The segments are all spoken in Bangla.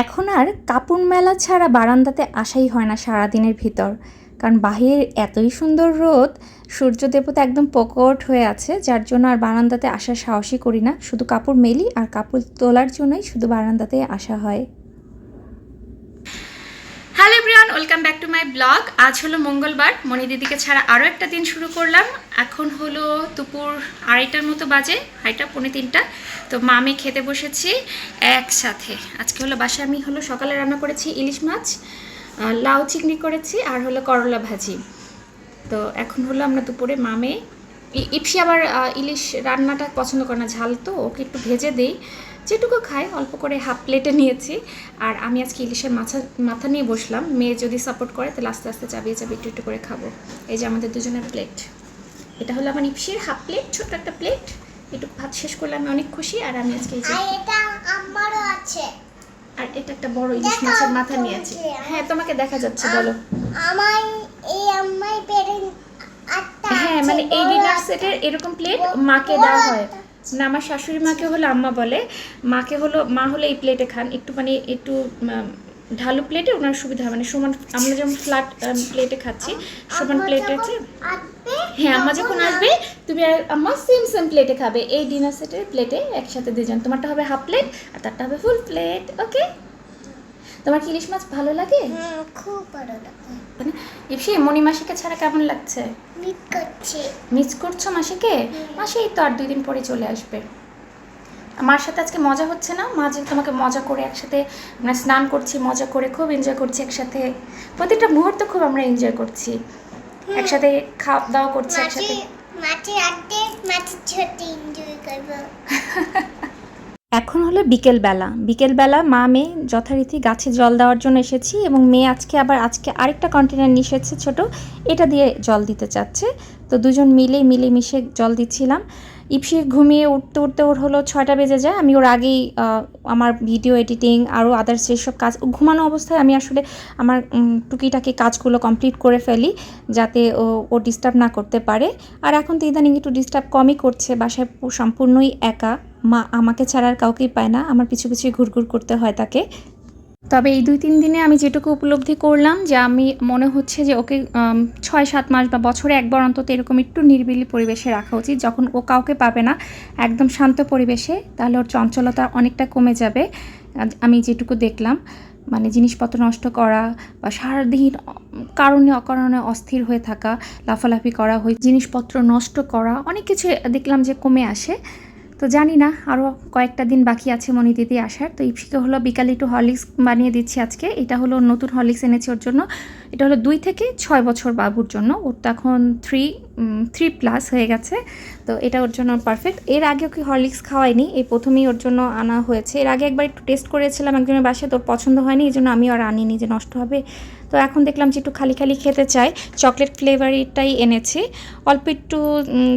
এখন আর কাপড় মেলা ছাড়া বারান্দাতে আসাই হয় না সারাদিনের ভিতর, কারণ বাহির এতই সুন্দর রোদ, সূর্য দেবতা একদম প্রকট হয়ে আছে, যার জন্য আর বারান্দাতে আসার সাহসই করি না। শুধু কাপড় মেলি আর কাপড় তোলার জন্যই শুধু বারান্দাতে আসা হয়। Hello everyone, welcome back to my blog. আজ হলো মঙ্গলবার, মনি দিদিকে ছাড়া আরও একটা দিন শুরু করলাম। এখন হলো দুপুর 2:30টার মতো বাজে, 2:30 পৌনে 3টা। তো মামে খেতে বসেছি একসাথে। আজকে হলো বাসায় আমি হলো সকালে রান্না করেছি ইলিশ মাছ, লাউ চিংড়ি করেছি আর হলো করলা ভাজি। তো এখন হলো আমরা দুপুরে মামে ইপসি আবার ইলিশ রান্নাটা পছন্দ করে না, ঝাল তো ওকে একটু ভেজে দিই, যেটুকু খাই অল্প করে হাফ প্লেটে নিয়েছি। আর আমি আজকে ইলিশের মাথা নিয়ে বসলাম, মেয়ে যদি সাপোর্ট করে তাহলে আস্তে আস্তে চাবিয়ে চাবিয়ে একটু একটু করে খাবো। এই যে আমাদের দুজনের প্লেট, এটা হলো আমার ইপসির হাফ প্লেট, ছোট্ট একটা প্লেট। একটু ভাত শেষ করলে আমি অনেক খুশি। আর আমি আজকে এটা আমারও আছে, আর এটা একটা বড় ইলিশ মাছের মাথা নিয়েছি। হ্যাঁ তোমাকে দেখা যাচ্ছে, বলো। আমার আমার পেরেন্ট হ্যাঁ মানে এই ডিনার সেটের এরকম প্লেট মাকে দেওয়া হয় না, আমার শাশুড়ি মাকে হলো আম্মা বলে, মাকে হলো মা হলো এই প্লেটে খান, একটু মানে একটু ঢালু প্লেটে ওনার সুবিধা হয়, মানে সমান আমরা যেমন ফ্ল্যাট প্লেটে খাচ্ছি সমান প্লেটে আছে। হ্যাঁ আম্মা যখন আসবে তুমি আর আম্মা সেম সেম প্লেটে খাবে, এই ডিনার সেটের প্লেটে একসাথে দুজন, তোমারটা হবে হাফ প্লেট আর তারটা হবে ফুল প্লেট। ওকে, তোমার কি ইলিশ মাছ ভালো লাগে? খুব ভালো লাগে। মানে ইপসি মনি মাসিকে ছাড়া কেমন লাগছে? মিস করছো মাসিকে? মাসি এই তো আর 2 দিন পরে চলে আসবে। আমার সাথে আজকে মজা হচ্ছে না? মা যে তোমাকে মজা করে একসাথে আমরা স্নান করছি, মজা করে খুব এনজয় করছি একসাথে, প্রতিটা মুহূর্ত খুব আমরা এনজয় করছি একসাথে, খাওয়া দাওয়া করছি একসাথে। মাছের আড্ডে মাছের ছোট এনজয় করব। এখন হলো বিকেলবেলা মা মেয়ে যথারীতি গাছে জল দেওয়ার জন্য এসেছি, এবং মেয়ে আজকে আরেকটা কন্টেনার নিয়ে এসেছে ছোটো, এটা দিয়ে জল দিতে চাচ্ছে। তো দুজন মিলেমিশে জল দিচ্ছিলাম। ইপসি ঘুমিয়ে উঠতে উঠতে ওর হলো 6টা বেজে যায়। আমি ওর আগেই আমার ভিডিও এডিটিং আরও আদার্স যেসব কাজ, ঘুমানো অবস্থায় আমি আসলে আমার টুকিটাকি কাজগুলো কমপ্লিট করে ফেলি, যাতে ও ডিস্টার্ব না করতে পারে। আর এখন তো ইদানিং একটু ডিস্টার্ব কমই করছে, বাসায় সম্পূর্ণই একা, মা আমাকে ছাড়া আর কাউকেই পায় না, আমার পিছু পিছু ঘুরঘুর করতে হয় তাকে। তবে এই 2-3 দিনে আমি যেটুকু উপলব্ধি করলাম যে আমি মনে হচ্ছে যে ওকে 6-7 মাস বা বছরে একবার অন্তত এরকম একটু নিরিবিলি পরিবেশে রাখা উচিত, যখন ও কাউকে পাবে না, একদম শান্ত পরিবেশে, তাহলে ওর চঞ্চলতা অনেকটা কমে যাবে। আমি যেটুকু দেখলাম, মানে জিনিসপত্র নষ্ট করা বা সারাদিন কারণে অকারণে অস্থির হয়ে থাকা, লাফালাফি করা, জিনিসপত্র নষ্ট করা, অনেক কিছু দেখলাম যে কমে আসে। তো জানি না, আরও কয়েকটা দিন বাকি আছে মনি দিদি আসার। তো ইপসিকে হলো বিকালে একটু হরলিক্স বানিয়ে দিচ্ছি আজকে। এটা হলো নতুন হরলিক্স এনেছি ওর জন্য, এটা হলো 2 থেকে 6 বছর বাবুর জন্য, ওর তো এখন 3+ হয়ে গেছে। তো এটা ওর জন্য পারফেক্ট। এর আগে ওকে হরলিক্স খাওয়াইনি, এই প্রথমেই ওর জন্য আনা হয়েছে। এর আগে একবার একটু টেস্ট করেছিলাম একজনের বাসায়, তোর পছন্দ হয়নি, এই জন্য আমিও আর আনিনি যে নষ্ট হবে। তো এখন দেখলাম যে একটু খালি খালি খেতে চাই, চকলেট ফ্লেভারিটাই এনেছি, অল্প একটু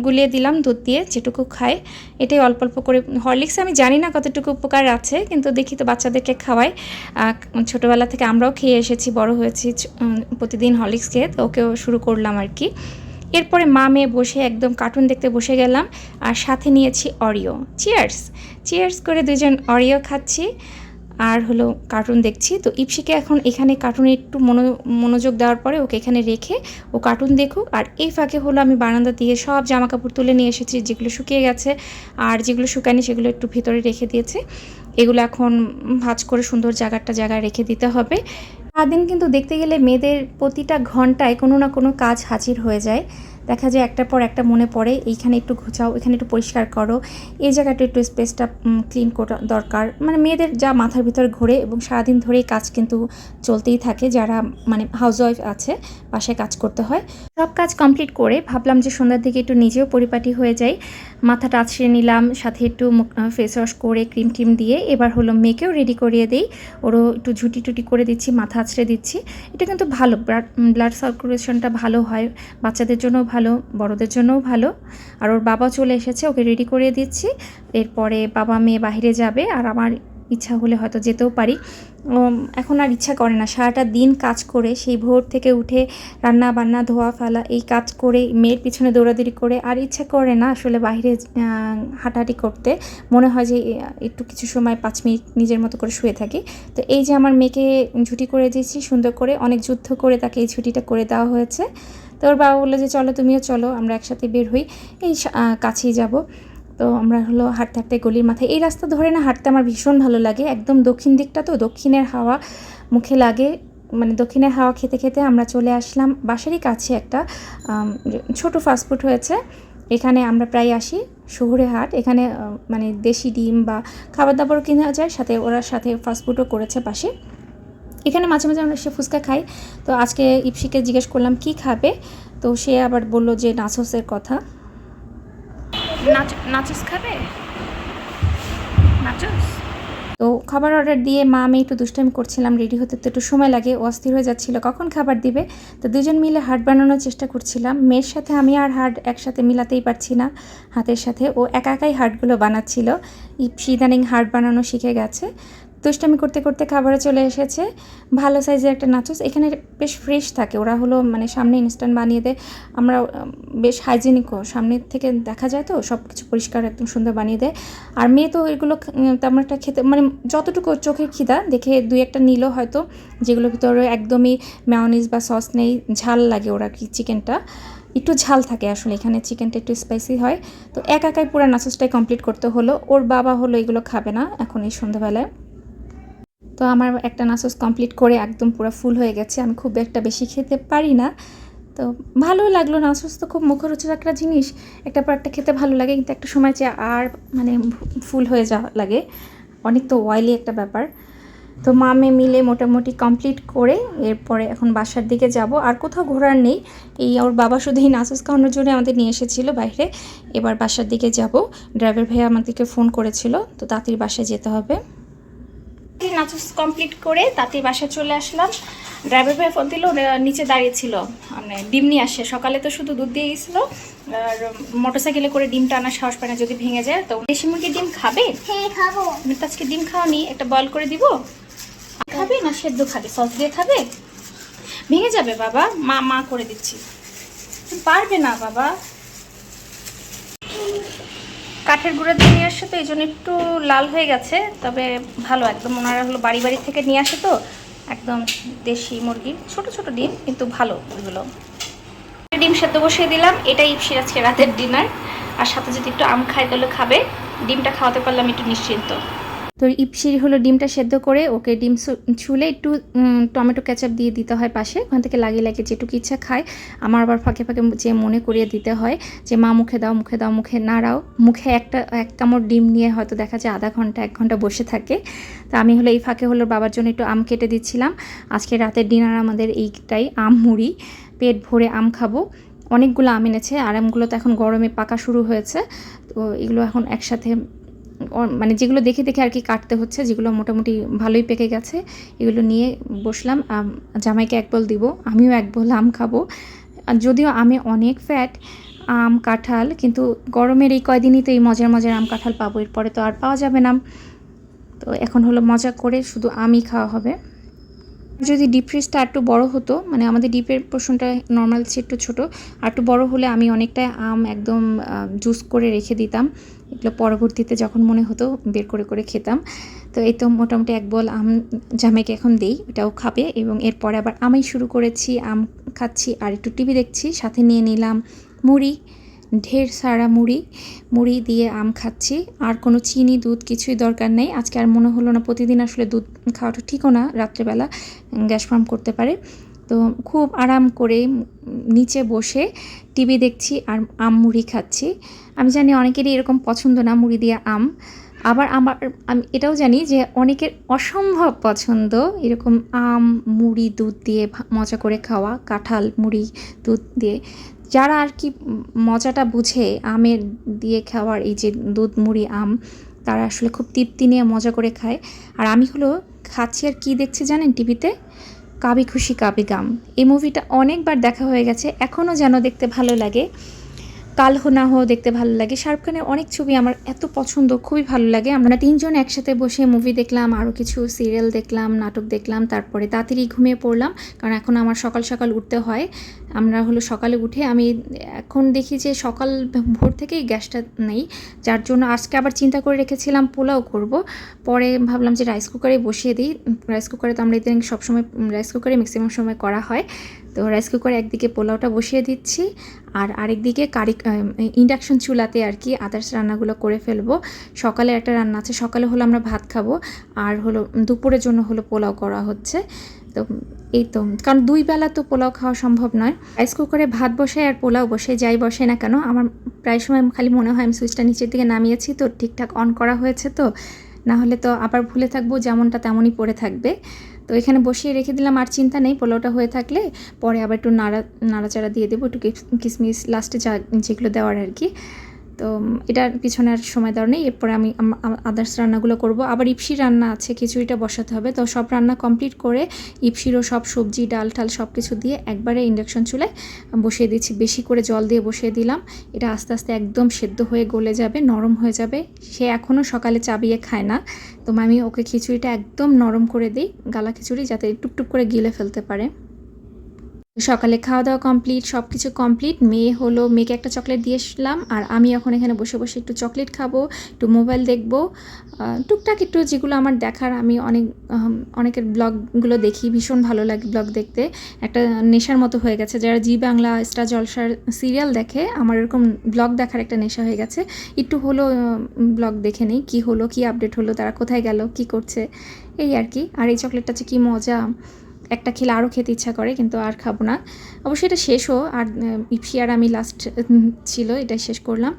গুলিয়ে দিলাম দুধ দিয়ে, যেটুকু খায় এটাই অল্প অল্প করে। হরলিক্স আমি জানি না কতটুকু উপকার আছে, কিন্তু দেখি তো বাচ্চাদেরকে খাওয়াই, ছোটোবেলা থেকে আমরাও খেয়ে এসেছি, বড় হয়েছি প্রতিদিন হরলিক্স খেয়ে, তো ওকেও শুরু করলাম আর কি। এরপরে মা মেয়ে বসে একদম কার্টুন দেখতে বসে গেলাম, আর সাথে নিয়েছি অরিও। চিয়ার্স করে দুজন অরিও খাচ্ছি আর হলো কার্টুন দেখছি। তো ইপসিকে এখন এখানে কার্টুনে একটু মনোযোগ দেওয়ার পরে ওকে এখানে রেখে ও কার্টুন দেখুক। আর এই ফাঁকে হলো আমি বারান্দা দিয়ে সব জামাকাপড় তুলে নিয়ে এসেছি, যেগুলো শুকিয়ে গেছে আর যেগুলো শুকায়নি সেগুলো একটু ভিতরে রেখে দিয়েছে। এগুলো এখন ভাঁজ করে সুন্দর জায়গায় রেখে দিতে হবে। সারাদিন কিন্তু দেখতে গেলে মেয়েদের প্রতিটা ঘন্টায় কোনো না কোনো কাজ হাজির হয়ে যায়, দেখা যায় একটার পর একটা মনে পড়ে, এইখানে একটু ঘোচাও, এখানে একটু পরিষ্কার করো, এই জায়গাটা একটু স্পেসটা ক্লিন করা দরকার। মানে মেয়েদের যা মাথার ভিতরে ঘোরে, এবং সারাদিন ধরেই কাজ কিন্তু চলতেই থাকে, যারা মানে হাউসওয়াইফ আছে, বাসায় কাজ করতে হয়। সব কাজ কমপ্লিট করে ভাবলাম যে সন্ধ্যার দিকে একটু নিজেও পরিপাটি হয়ে যাই, মাথাটা আছড়ে নিলাম, সাথে একটু ফেস ওয়াশ করে ক্রিম টিম দিয়ে এবার হলো মেয়েকেও রেডি করিয়ে দিই, ওরও একটু ঝুটি টুটি করে দিচ্ছি, মাথা আছড়ে দিচ্ছি। এটা কিন্তু ভালো, ব্লাড সার্কুলেশনটা ভালো হয়, বাচ্চাদের জন্য ভালো, বড়দের জন্যও ভালো। আর ওর বাবা চলে এসেছে, ওকে রেডি করিয়ে দিচ্ছি। এরপরে বাবা মেয়ে বাইরে যাবে, আর আমার ইচ্ছা হলে হয়তো যেতেও পারি। এখন আর ইচ্ছা করে না, সারাটা দিন কাজ করে সেই ভোর থেকে উঠে রান্না বান্না ধোয়া ফেলা এই কাজ করে মেয়ের পিছনে দৌড়াদৌড়ি করে আর ইচ্ছা করে না আসলে বাইরে হাঁটাহাঁটি করতে। মনে হয় যে একটু কিছু সময় 5 মিনিট নিজের মতো করে শুয়ে থাকি। তো এই যে আমার মেয়েকে ছুটি করে দিয়েছি সুন্দর করে, অনেক যুদ্ধ করে তাকে এই ছুটিটা করে দেওয়া হয়েছে। তো ওর বাবা বললো যে চলো তুমিও চলো, আমরা একসাথে বের হই, এই কাছেই যাব। তো আমরা হলো হাঁটতে হাঁটতে গলির মাথায়, এই রাস্তা ধরে না হাঁটতে আমার ভীষণ ভালো লাগে, একদম দক্ষিণ দিকটা তো দক্ষিণের হাওয়া মুখে লাগে, মানে দক্ষিণের হাওয়া খেতে খেতে আমরা চলে আসলাম বাসারই কাছে একটা ছোট ফাস্টফুড হয়েছে। এখানে আমরা প্রায় আসি, শহুরে হাট, এখানে মানে দেশি ডিম বা খাবার দাবারও কেনা যায়, সাথে ওরা সাথে ফাস্টফুডও করেছে পাশে। এখানে মাঝে মাঝে আমরা সে ফুচকা খাই। তো আজকে ইপসিকে জিজ্ঞেস করলাম কি খাবে, তো সে আবার বলল যে নাচোসের কথা। নাচোস খাবে, নাচোস। তো খাবার অর্ডার দিয়ে মা আমি একটু দুষ্টামি করছিলাম, রেডি হতে তো একটু সময় লাগে, অস্থির হয়ে যাচ্ছিল কখন খাবার দিবে। তো দুজন মিলে হার্ট বানানোর চেষ্টা করছিলাম, মেয়ের সাথে আমি আর হার্ট একসাথে মিলাতেই পারছি না হাতের সাথে, ও একা একাই হার্টগুলো বানাচ্ছিল। ইদানিং হার্ট বানানো শিখে গেছে। দুষ্টামি করতে করতে খাবারে চলে এসেছে ভালো সাইজের একটা নাচোস। এখানে বেশ ফ্রেশ থাকে, ওরা হলো মানে সামনে ইনস্ট্যান্ট বানিয়ে দেয়। আমরা বেশ হাইজেনিকও, সামনে থেকে দেখা যায় তো সব কিছু পরিষ্কার একদম সুন্দর বানিয়ে দেয়। আর মেয়ে তো এগুলো তেমন একটা খেতে, মানে যতটুকু চোখের খিদা দেখে 2-1টা নিল হয়তো, যেগুলোর ভিতরে একদমই মেয়োনিজ বা সস নেই, ঝাল লাগে ওরা কি চিকেনটা একটু ঝাল থাকে, আসলে এখানে চিকেনটা একটু স্পাইসি হয়। তো একাই পুরো নাচোসটাই কমপ্লিট করতে হলো। ওর বাবা হলো এগুলো খাবে না এখন এই সন্ধ্যাবেলায়। তো আমার একটা নাচোস কমপ্লিট করে একদম পুরো ফুল হয়ে গেছে, আমি খুব একটা বেশি খেতে পারি না। তো ভালো লাগলো, নাচোস তো খুব মুখরোচক একটা জিনিস, একটা পর একটা খেতে ভালো লাগে, কিন্তু একটা সময় যে আর মানে ফুল হয়ে যাওয়া লাগে, অনেক তো অয়েলি একটা ব্যাপার। তো মামে মিলে মোটামুটি কমপ্লিট করে এরপরে এখন বাসার দিকে যাব, আর কোথাও ঘোরার নেই। এই ওর বাবা শুধু এই নাচোস খাওয়ানোর জন্য আমাদের নিয়ে এসেছিলো বাইরে। এবার বাসার দিকে যাব, ড্রাইভার ভাইয়া আমাদেরকে ফোন করেছিল, তো তাঁতির বাসায় যেতে হবে। নাচোস কমপ্লিট করে তাঁতির বাসায় চলে আসলাম। ড্রাইভার ভাই ফোন দিল, নিচে দাঁড়িয়েছিল, মানে ডিম নিয়ে আসে, সকালে তো শুধু দুধ দিয়ে গেছিলো, আর মোটরসাইকেলে করে ডিমটা আনার সাহস পায় না যদি ভেঙে যায়। তো দেশি মুরগির ডিম খাবে? হ্যাঁ খাবো। আমি তো আজকে ডিম খাওয়ানি, একটা বয়েল করে দিব। খাবে না সেদ্ধ খাবে, সস দিয়ে খাবে? ভেঙে যাবে বাবা, মা করে দিচ্ছি। পারবে না বাবা, কাঠের গুঁড়া দিয়ে নিয়ে আসছে তো এই জন্য একটু লাল হয়ে গেছে, তবে ভালো একদম। ওনারা হলো বাড়ি বাড়ি থেকে নিয়ে আসে তো একদম দেশি মুরগির ছোট ছোট ডিম, কিন্তু ভালো ওইগুলো। ডিম সেদ্ধ বসিয়ে দিলাম, এটাই ইপসির আজকে রাতের ডিনার। আর সাথে যদি একটু আম খাই তাহলে খাবে, ডিমটা খাওয়াতে পারলাম একটু নিশ্চিন্ত। তো ইপসির হলো ডিমটা সেদ্ধ করে ওকে ডিম ছুলে একটু টমেটো কেচাপ দিয়ে দিতে হয় পাশে, ওখান থেকে লাগিয়ে লাগিয়ে যেটুকু ইচ্ছা খায়। আমার আবার ফাঁকে ফাঁকে যে মনে করিয়ে দিতে হয় যে মা মুখে দাও মুখে দাও, মুখে নাড়াও। মুখে এক কামড় ডিম নিয়ে হয়তো দেখা যায় আধা ঘন্টা 1 ঘন্টা বসে থাকে। তো আমি হলো এই ফাঁকে হলো বাবার জন্য একটু আম কেটে দিচ্ছিলাম। আজকে রাতের ডিনার আমাদের এইটাই, আম মুড়ি, পেট ভরে আম খাবো। অনেকগুলো আম এনেছে, আর আমগুলো তো এখন গরমে পাকা শুরু হয়েছে। তো এগুলো এখন একসাথে মানে যেগুলো দেখে দেখে আর কি কাটতে হচ্ছে, যেগুলো মোটামুটি ভালোই পেকে গেছে এগুলো নিয়ে বসলাম। জামাইকে 1 বল দিব, আমিও 1 বল আম খাবো। যদিও আমে অনেক ফ্যাট, আম কাঁঠাল, কিন্তু গরমের এই কয়দিনই তো এই মজার মজার আম কাঁঠাল পাবো, এরপরে তো আর পাওয়া যাবে না। তো এখন হলো মজা করে শুধু আমই খাওয়া হবে। যদি ডিপ ফ্রিজটা একটু বড় হতো, মানে আমাদের ডিপের পোর্শনটা নর্মাল একটু ছোটো, আর একটু বড়ো হলে আমি অনেকটা আম একদম জুস করে রেখে দিতাম, এগুলো পরবর্তীতে যখন মনে হতো বের করে করে খেতাম। তো এই তো মোটামুটি 1 বল আম জামাইকে এখন দেই, ওটাও খাবে। এবং এরপরে আবার আমি শুরু করেছি, আম খাচ্ছি আর একটু টিভি দেখছি, সাথে নিয়ে নিলাম মুড়ি, ঢের সারা মুড়ি দিয়ে আম খাচ্ছি। আর কোনো চিনি দুধ কিছুই দরকার নেই আজকে, আর মনে হলো না, প্রতিদিন আসলে দুধ খাওয়াটা ঠিকও না, রাত্রেবেলা গ্যাস ফর্ম করতে পারে। তো খুব আরাম করে নিচে বসে টিভি দেখছি আর আম মুড়ি খাচ্ছি। আমি জানি অনেকেরই এরকম পছন্দ না মুড়ি দিয়ে আম, আবার আমি এটাও জানি যে অনেকের অসম্ভব পছন্দ এরকম আম মুড়ি দুধ দিয়ে মজা করে খাওয়া, কাঁঠাল মুড়ি দুধ দিয়ে। যারা আর কি মজাটা বুঝে আমের দিয়ে খাওয়ার, এই যে দুধ মুড়ি আম, তারা আসলে খুব তৃপ্তি নিয়ে মজা করে খায়। আর আমি হলো খাচ্ছি আর কি দেখছি জানেন টিভিতে, কাবি খুশি কাবি গাম। এই মুভিটা অনেকবার দেখা হয়ে গেছে, এখনও যেন দেখতে ভালো লাগে। কাল হো না হো দেখতে ভালো লাগে। শাহরুখ খানের অনেক ছবি আমার এত পছন্দ, খুবই ভালো লাগে। আমরা 3 জন একসাথে বসে মুভি দেখলাম, আরও কিছু সিরিয়াল দেখলাম, নাটক দেখলাম, তারপরে তাড়াতাড়ি ঘুমিয়ে পড়লাম, কারণ এখন আমার সকাল সকাল উঠতে হয়। আমরা হলো সকালে উঠে আমি এখন দেখি যে সকাল ভোর থেকেই গ্যাসটা নেই, যার জন্য আজকে আবার চিন্তা করে রেখেছিলাম পোলাও করব। পরে ভাবলাম যে রাইস কুকারে বসিয়ে দিই। রাইস কুকারে তো আমরা ইদানিং সবসময় রাইস কুকারে ম্যাক্সিমাম সময় করা হয়। তো রাইস কুকারে একদিকে পোলাওটা বসিয়ে দিচ্ছি, আর আরেকদিকে ইন্ডাকশন চুলাতে আর কি আদার্স রান্নাগুলো করে ফেলবো। সকালে একটা রান্না আছে, সকালে হলো আমরা ভাত খাবো, আর হলো দুপুরের জন্য হলো পোলাও করা হচ্ছে। তো এই তো, কারণ 2 বেলা তো পোলাও খাওয়া সম্ভব নয়। রাইস কুকারে ভাত বসে আর পোলাও বসে যাই বসে না কেন, আমার প্রায় সময় খালি মনে হয় আমি সুইচটা নিচের দিকে নামিয়েছি তো ঠিকঠাক অন করা হয়েছে, তো না হলে তো আবার ভুলে থাকবো, যেমনটা তেমনই পড়ে থাকবে। তো এখানে বসিয়ে রেখে দিলাম, আর চিন্তা নেই, পোলাওটা হয়ে থাকলে পরে আবার একটু নাড়াচাড়া দিয়ে দেবো, একটু কিশমিশ লাস্টে যেগুলো দেওয়ার আর কি। তো এটার পিছনে আর সময় দেওয়ার নেই। এরপরে আমি আদার্স রান্নাগুলো করব। আবার ইপসি রান্না আছে, খিচুড়িটা বসাতে হবে। তো সব রান্না কমপ্লিট করে ইপসিরও সব সবজি ডাল টাল সব কিছু দিয়ে একবারে ইন্ডাকশন চুলায় বসিয়ে দিচ্ছি। বেশি করে জল দিয়ে বসিয়ে দিলাম, এটা আস্তে আস্তে একদম সেদ্ধ হয়ে গলে যাবে, নরম হয়ে যাবে। সে এখনও সকালে চাবিয়ে খায় না, তো আমি ওকে খিচুড়িটা একদম নরম করে দিই, গালা খিচুড়ি, যাতে টুকটুক করে গিলে ফেলতে পারে। সকালে খাওয়া দাওয়া কমপ্লিট, সব কিছু কমপ্লিট। মেয়েকে একটা চকলেট দিয়েছিলাম, আর আমি এখন এখানে বসে বসে একটু চকলেট খাবো, একটু মোবাইল দেখবো, টুকটাক একটু যেগুলো আমার দেখার। আমি অনেকের ব্লগগুলো দেখি, ভীষণ ভালো লাগে ব্লগ দেখতে, একটা নেশার মতো হয়ে গেছে। যারা জি বাংলা, স্টার জলসার সিরিয়াল দেখে, আমার এরকম ব্লগ দেখার একটা নেশা হয়ে গেছে। একটু হলো ব্লগ দেখে নিই, কী হলো, কী আপডেট হলো, তারা কোথায় গেল, কী করছে, এই আর কি। আর এই চকলেটটা হচ্ছে কী মজা, একটা খেলে আরও খেতে ইচ্ছা করে, কিন্তু আর খাবো না। অবশ্যই এটা শেষও, আর ইপসি আর আমি লাস্ট ছিল, এটাই শেষ করলাম।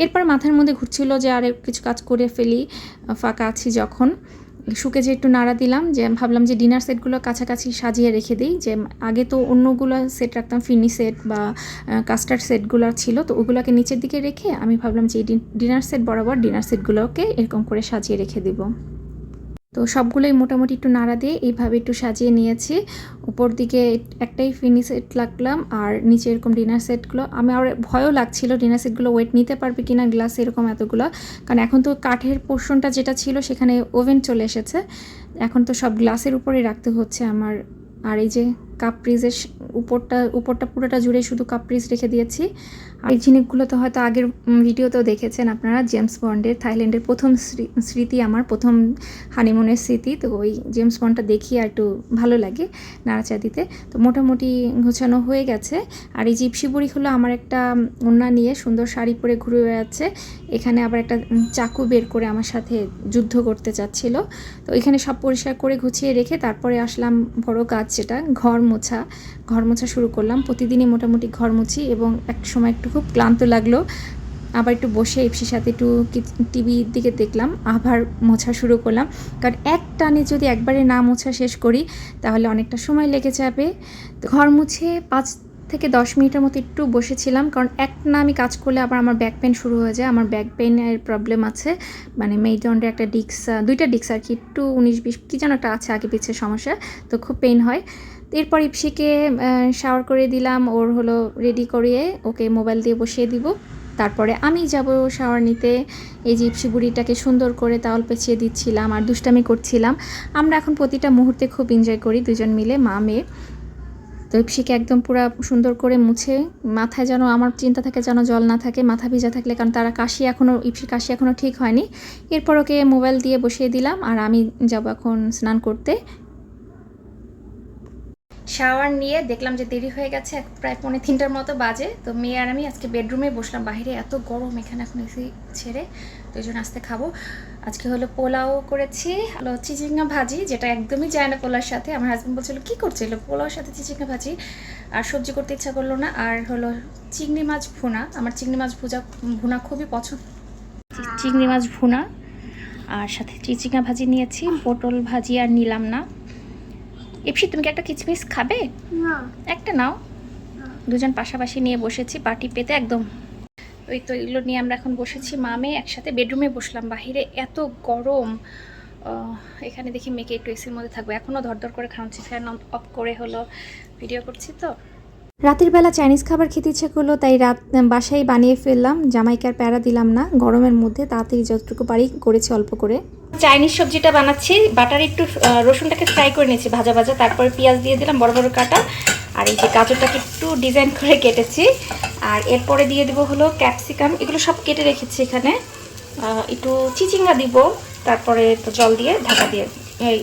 এরপর মাথার মধ্যে ঘুরছিল যে আর কিছু কাজ করে ফেলি, ফাঁকা আছি যখন। শুকে যে একটু নাড়া দিলাম, যে ভাবলাম যে ডিনার সেটগুলো কাছাকাছি সাজিয়ে রেখে দিই। যে আগে তো অন্যগুলো সেট রাখতাম, ফিনি সেট বা কাস্টার্ড সেটগুলো ছিল, তো ওগুলোকে নিচের দিকে রেখে আমি ভাবলাম যে ডিনার সেট বরাবর ডিনার সেটগুলোকে এরকম করে সাজিয়ে রেখে দেবো। তো সবগুলোই মোটামুটি একটু নাড়া দিয়ে এইভাবে একটু সাজিয়ে নিয়েছি। উপর দিকে একটাই ফিনি সেট রাখলাম, আর নিচে এরকম ডিনার সেটগুলো। আমার ভয়ও লাগছিল ডিনার সেটগুলো ওয়েট নিতে পারবে কিনা, গ্লাস এরকম এতগুলো, কারণ এখন তো কাঠের পোর্শনটা যেটা ছিল সেখানে ওভেন চলে এসেছে, এখন তো সব গ্লাসের উপরেই রাখতে হচ্ছে আমার। আর এই যে কাপ ফ্রিজের উপরটা পুরোটা জুড়ে শুধু কাপ ফ্রিজ রেখে দিয়েছি। আর এই জিনিসগুলো তো হয়তো আগের ভিডিওতেও দেখেছেন আপনারা, জেমস বন্ডের থাইল্যান্ডের প্রথম স্মৃতি, আমার প্রথম হানিমুনের স্মৃতি। তো ওই জেমস বন্ডটা দেখি আর একটু ভালো লাগে নাড়াচা দিতে। তো মোটামুটি গোছানো হয়ে গেছে। আর এই জিপসি বুড়ি হলো আমার একটা ওড়না নিয়ে সুন্দর শাড়ি পরে ঘুরে বেড়াচ্ছে। এখানে আবার একটা চাকু বের করে আমার সাথে যুদ্ধ করতে চাচ্ছিল। তো এখানে সব পরিষ্কার করে গুছিয়ে রেখে তারপরে আসলাম বড় কাজ, যেটা ঘর মোছা শুরু করলাম। প্রতিদিনই মোটামুটি ঘর মুছি, এবং এক সময় একটু খুব ক্লান্ত লাগলো, আবার একটু বসে ইপসির সাথে একটু টিভির দিকে দেখলাম, আবার মোছা শুরু করলাম। কারণ এক টানে যদি একবারে না মোছা শেষ করি তাহলে অনেকটা সময় লেগে যাবে। তো ঘর মুছে 5 থেকে 10 মিনিটের মতো একটু বসেছিলাম, কারণ না আমি কাজ করলে আবার আমার ব্যাক পেন শুরু হয়ে যায়। আমার ব্যাক পেনের প্রবলেম আছে, মানে মেরুদণ্ডে একটা দুইটা ডিস্ক আর কি, একটু 19-20 কী যেন একটা আছে আগে পিছিয়ে সমস্যা, তো খুব পেন হয়। এরপর ইপসিকে শাওয়ার করে দিলাম, ওর হলো রেডি করিয়ে ওকে মোবাইল দিয়ে বসিয়ে দিব। তারপরে আমি যাব শাওয়ার নিতে। এই যে ইপসি বুড়িটাকে সুন্দর করে তাওয়াল পেঁচিয়ে দিচ্ছিলাম আর দুষ্টামি করছিলাম। আমরা এখন প্রতিটা মুহূর্তে খুব এনজয় করি দুজন মিলে, মা মেয়ে। তো ইপসিকে একদম পুরো সুন্দর করে মুছে, মাথায় যেন আমার চিন্তা থাকে যেন জল না থাকে, মাথা ভিজা থাকলে, কারণ ইপসির কাশি এখনও ঠিক হয়নি। এরপর ওকে মোবাইল দিয়ে বসিয়ে দিলাম, আর আমি যাব এখন স্নান করতে। শাওয়ার নিয়ে দেখলাম যে দেরি হয়ে গেছে, প্রায় 2:45 মতো বাজে। তো মেয়ে আর আমি আজকে বেডরুমে বসলাম, বাইরে এত গরম, এখানে এখন এসি ছেড়ে, তো এই জন্য আস্তে খাবো। আজকে হলো পোলাও করেছি, হলো চিচিঙ্গা ভাজি, যেটা একদমই যায় না পোলাওর সাথে। আমার হাজব্যান্ড বলছিল কী করছিল পোলাওর সাথে চিচিঙ্গা ভাজি, আর সবজি করতে ইচ্ছা করলো না। আর হলো চিংড়ি মাছ ভুনা, আমার চিংড়ি মাছ ভুনা খুবই পছন্দ। চিংড়ি মাছ ভুনা আর সাথে চিচিঙ্গা ভাজি নিয়েছি, পটল ভাজি আর নিলাম না। ইপসি তুমি কি একটা কিচমিচ খাবে? না, একটা নাও। দুজন পাশাপাশি নিয়ে বসেছি পাটি পেতে একদম। ওই তো এগুলো নিয়ে আমরা এখন বসেছি মা মেয়ে একসাথে। বেডরুমে বসলাম, বাহিরে এত গরম। এখানে দেখি মেয়েকে একটু এসির মধ্যে থাকবো, এখনও ধরধর করে খাওয়াচ্ছি, ফ্যান অফ করে হলো ভিডিও করছি। তো রাতের বেলা চাইনিজ খাবার খেতে ইচ্ছে করলো, তাই রাত বাসায় বানিয়ে ফেললাম। জামাইকার প্যারা দিলাম না, গরমের মধ্যে তাড়াতাড়ি যতটুকু পারি করেছি অল্প করে। চাইনিজ সবজিটা বানাচ্ছি, বাটার একটু রসুনটাকে ফ্রাই করে নিয়েছি ভাজা ভাজা, তারপর পেঁয়াজ দিয়ে দিলাম বড় বড় কাটা, আর এই যে গাজরটাকে একটু ডিজাইন করে কেটেছি, আর এরপরে দিয়ে দেবো হলো ক্যাপসিকাম, এগুলো সব কেটে রেখেছি এখানে। একটু চিচিঙ্গা দিব, তারপরে তো জল দিয়ে ঢাকা দিয়ে,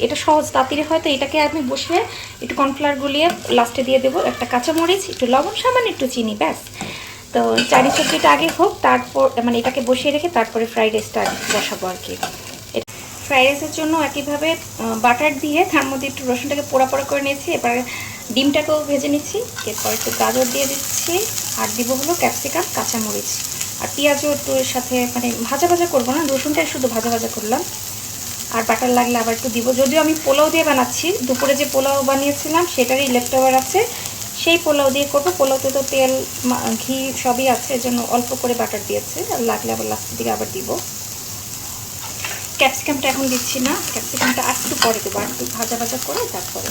এটা সহজ তাড়াতাড়ি হয়। তো এটাকে আমি বসিয়ে একটু কর্নফ্লাওয়ার গুলিয়ে লাস্টে দিয়ে দেবো, একটা কাঁচামরিচ, একটু লবণ, সামান্য একটু চিনি, ব্যাস। তো চাইনিজ সবজিটা আগে হোক, তারপর মানে এটাকে বসিয়ে রেখে তারপরে ফ্রাইড রাইসটা বসাবো আর কি। ফ্রাইড রাইসের জন্য একইভাবে বাটার দিয়ে তার মধ্যে একটু রসুনটাকে পোড়া পোড়া করে নিয়েছি, এবারে ডিমটাকেও ভেজে নিচ্ছি, এরপর একটু গাজর দিয়ে দিচ্ছি, আর দিব হলো ক্যাপসিকাম, কাঁচামরিচ, আর পেঁয়াজও একটু এর সাথে মানে ভাজা ভাজা করবো না, রসুনটাই শুধু ভাজা ভাজা করলাম। আর বাটার লাগলে আবার একটু দিব, যদিও আমি পোলাও দিয়ে বানাচ্ছি, দুপুরে যে পোলাও বানিয়েছিলাম সেটারই লেফট ওভার আছে, সেই পোলাও দিয়ে করবো। পোলাওতে তো তেল ঘি সবই আছে, এজন্য অল্প করে বাটার দিয়েছে, আর লাগলে আবার লাস্টের দিকে আবার দিব। ক্যাপসিকামটা এখন দিচ্ছি না, ক্যাপসিকামটা আর একটু পরে দেবো, আর একটু ভাজা ভাজা করে তারপরে।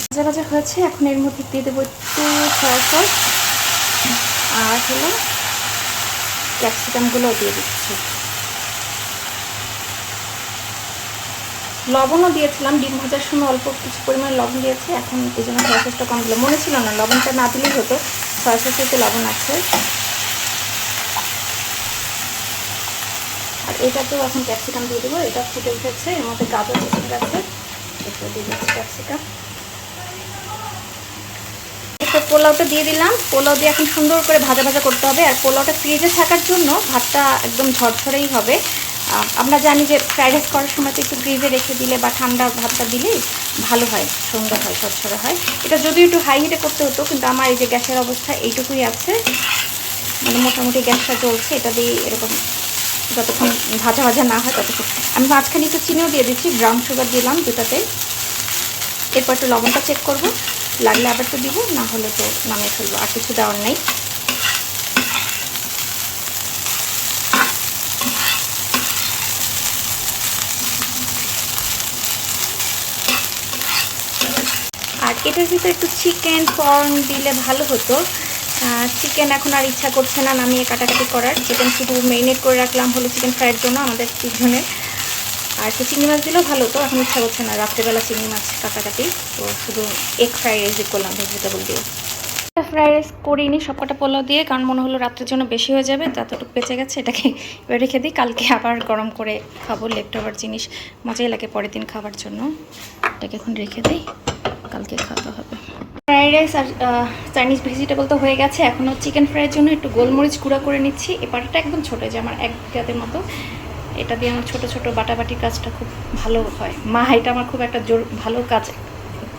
ভাজা ভাজা হয়েছে, এখন এর মধ্যে দিয়ে দেবো একটু সয়া সস, আর হলো ক্যাপসিকামগুলোও দিয়ে দিচ্ছি। লবণও দিয়েছিলাম ডিম ভাজার সময়, অল্প কিছু পরিমাণ লবণ দিয়েছি, এখন এই জন্য সয়া সসটা কম দিল, মনে ছিল না লবণটা না দিলেই হতো, সয়া সসে লবণ আছে। আর এটাতেও এখন ক্যাপসিকাম দিয়ে দেবো, এটা ফুটে উঠেছে, এর মধ্যে গাজর চিচিং আছে, এটা দিয়ে দিচ্ছি ক্যাপসিকাম। এরপর পোলাওটা দিয়ে দিলাম, পোলাও দিয়ে এখন সুন্দর করে ভাজা ভাজা করতে হবে। আর পোলাওটা ফ্রিজে থাকার জন্য ভাতটা একদম ঝরঝরেই হবে। আমরা জানি যে ফ্রাইড রাইস করার সময় তো একটু ফ্রিজে রেখে দিলে বা ঠান্ডা ভাতটা দিলেই ভালো হয়, সুন্দর হয়, ঝরঝরে হয়। এটা যদিও একটু হাই হিটে করতে হতো, কিন্তু আমার এই যে গ্যাসের অবস্থা এইটুকুই আছে, মানে মোটামুটি গ্যাসটা চলছে, এটা দিয়ে এরকম যতক্ষণ ভাজা ভাজা না হয় ততক্ষণ। আমি মাঝখানে একটু চিনিও দিয়ে দিচ্ছি, ব্রাউন সুগার দিলাম দুটাতে। এরপর একটু লবণটা চেক করব, লাগলে আবার তো দিব, না হলে তো নামিয়ে ফেলবো, আর কিছু দেওয়ার নেই। আর এটার ভিতরে একটু চিকেন কর্ন দিলে ভালো হতো, চিকেন এখন আর ইচ্ছা করছে না নামিয়ে কাটাকাটি করার। চিকেন শুধু মেরিনেট করে রাখলাম হলো চিকেন ফ্রাইয়ের জন্য আমাদের 3 জনের। আর একটু চিংড়ি মাছ দিলেও ভালো হতো, এখন ইচ্ছা করছে না রাত্রেবেলা চিংড়ি মাছ কাটাকাটি, তো শুধু এগ ফ্রাইড রাইস করলাম ভেজিটেবল দিয়ে। ফ্রাইড রাইস করিনি সবকটা পোলাও দিয়ে, কারণ মনে হলো রাত্রের জন্য বেশি হয়ে যাবে, ততটুকু বেঁচে গেছে, এটাকে এবার রেখে দিই, কালকে আবার গরম করে খাবো। লেফট ওভার জিনিস মজাই লাগে পরের দিন খাবার জন্য, এটাকে এখন রেখে দিই, কালকে খাওয়া হবে। ফ্রাইড রাইস আর চাইনিজ ভেজিটেবল তো হয়ে গেছে, এখনও চিকেন ফ্রাইয়ের জন্য একটু গোলমরিচ গুঁড়া করে নিচ্ছি। এই পাটাটা একদম ছোটো, যে আমার এক গাতের মতো, এটা দিয়ে আমার ছোটো ছোটো বাটাবাটির কাজটা খুব ভালো হয়। মা এটা আমার খুব একটা ভালো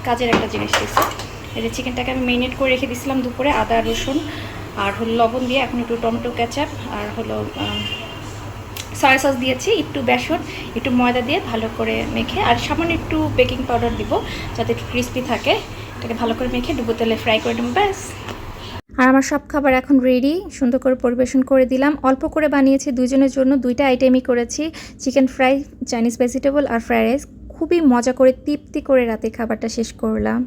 কাজের একটা জিনিস দিয়েছে। এই যে চিকেনটাকে আমি মেরিনেট করে রেখে দিয়েছিলাম দুপুরে, আদা রসুন আর হলো লবণ দিয়ে, এখন একটু টমেটো কেচাপ আর হলো সয়া সস দিয়েছি, একটু বেসন একটু ময়দা দিয়ে ভালো করে মেখে, আর সামান্য একটু বেকিং পাউডার দিব যাতে একটু ক্রিস্পি থাকে। এটাকে ভালো করে মেখে ডুবো তেলে ফ্রাই করে দেবো, ব্যাস। আর আমার সব খাবার এখন রেডি, সুন্দর করে পরিবেশন করে দিলাম। অল্প করে বানিয়েছি, 2 জনের জন্য 2টা আইটেমই করেছি, চিকেন ফ্রাই, চাইনিজ ভেজিটেবল আর ফ্রাইড রাইস। খুবই মজা করে তৃপ্তি করে রাতে খাবারটা শেষ করলাম।